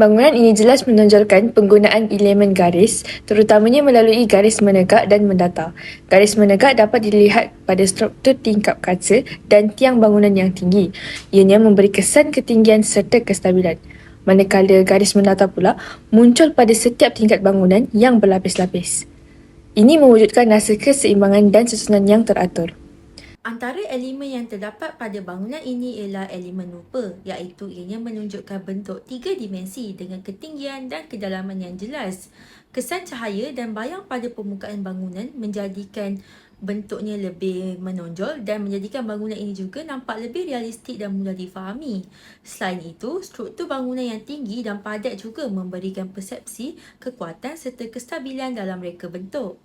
Bangunan ini jelas menonjolkan penggunaan elemen garis, terutamanya melalui garis menegak dan mendatar. Garis menegak dapat dilihat pada struktur tingkap kaca dan tiang bangunan yang tinggi. Ianya memberi kesan ketinggian serta kestabilan. Manakala garis mendatar pula muncul pada setiap tingkat bangunan yang berlapis-lapis. Ini mewujudkan rasa keseimbangan dan susunan yang teratur. Antara elemen yang terdapat pada bangunan ini ialah elemen rupa, iaitu ianya menunjukkan bentuk tiga dimensi dengan ketinggian dan kedalaman yang jelas. Kesan cahaya dan bayang pada permukaan bangunan menjadikan bentuknya lebih menonjol dan menjadikan bangunan ini juga nampak lebih realistik dan mudah difahami. Selain itu, struktur bangunan yang tinggi dan padat juga memberikan persepsi kekuatan serta kestabilan dalam reka bentuk.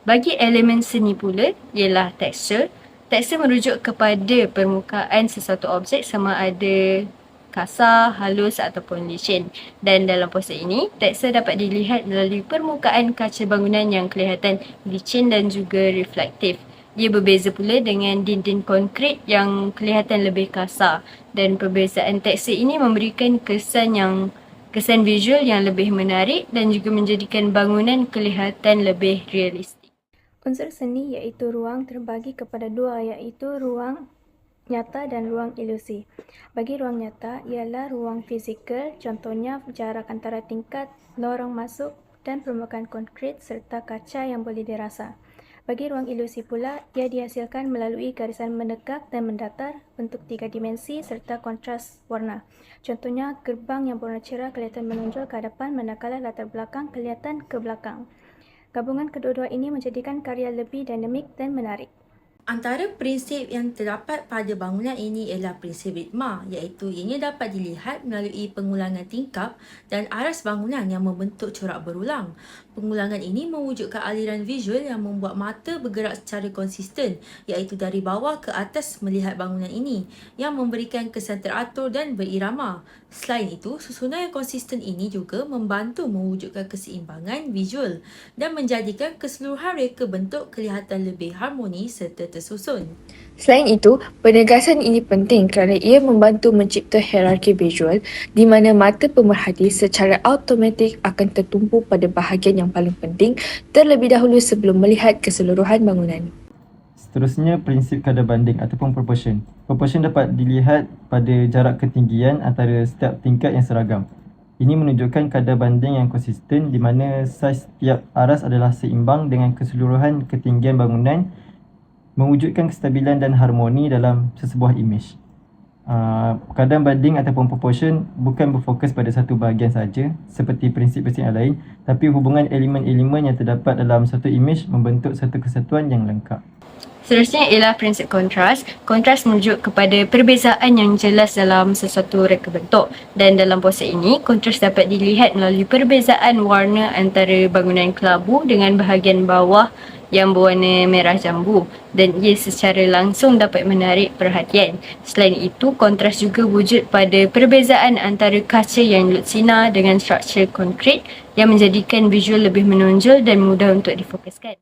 Bagi elemen seni pula ialah tekstur. Tekstur merujuk kepada permukaan sesuatu objek sama ada kasar, halus ataupun licin. Dan dalam poster ini, tekstur dapat dilihat melalui permukaan kaca bangunan yang kelihatan licin dan juga reflektif. Ia berbeza pula dengan dinding konkrit yang kelihatan lebih kasar. Dan perbezaan tekstur ini memberikan kesan visual yang lebih menarik dan juga menjadikan bangunan kelihatan lebih realistik. Unsur seni iaitu ruang terbagi kepada dua, iaitu ruang nyata dan ruang ilusi. Bagi ruang nyata ialah ruang fizikal, contohnya jarak antara tingkat, lorong masuk dan permukaan konkrit serta kaca yang boleh dirasa. Bagi ruang ilusi pula, ia dihasilkan melalui garisan menegak dan mendatar, bentuk tiga dimensi serta kontras warna. Contohnya, gerbang yang berwarna cerah kelihatan menonjol ke hadapan manakala latar belakang kelihatan ke belakang. Gabungan kedua-dua ini menjadikan karya lebih dinamik dan menarik. Antara prinsip yang terdapat pada bangunan ini ialah prinsip ritma, iaitu ianya dapat dilihat melalui pengulangan tingkap dan aras bangunan yang membentuk corak berulang. Pengulangan ini mewujudkan aliran visual yang membuat mata bergerak secara konsisten, iaitu dari bawah ke atas melihat bangunan ini, yang memberikan kesan teratur dan berirama. Selain itu, susunan yang konsisten ini juga membantu mewujudkan keseimbangan visual dan menjadikan keseluruhan reka bentuk kelihatan lebih harmoni serta tersusun. Selain itu, penegasan ini penting kerana ia membantu mencipta hierarki visual di mana mata pemerhati secara automatik akan tertumpu pada bahagian yang paling penting terlebih dahulu sebelum melihat keseluruhan bangunan. Seterusnya, prinsip kadar banding ataupun proportion. Proportion dapat dilihat pada jarak ketinggian antara setiap tingkat yang seragam. Ini menunjukkan kadar banding yang konsisten di mana saiz setiap aras adalah seimbang dengan keseluruhan ketinggian bangunan, mewujudkan kestabilan dan harmoni dalam sesebuah imej. Kadar banding ataupun proportion bukan berfokus pada satu bahagian saja seperti prinsip-prinsip yang lain, tapi hubungan elemen-elemen yang terdapat dalam satu imej membentuk satu kesatuan yang lengkap. Seterusnya ialah prinsip kontras. Kontras merujuk kepada perbezaan yang jelas dalam sesuatu reka bentuk. Dan dalam poster ini, kontras dapat dilihat melalui perbezaan warna antara bangunan kelabu dengan bahagian bawah yang berwarna merah jambu, dan ia secara langsung dapat menarik perhatian. Selain itu, kontras juga wujud pada perbezaan antara kaca yang lutsina dengan struktur konkrit yang menjadikan visual lebih menonjol dan mudah untuk difokuskan.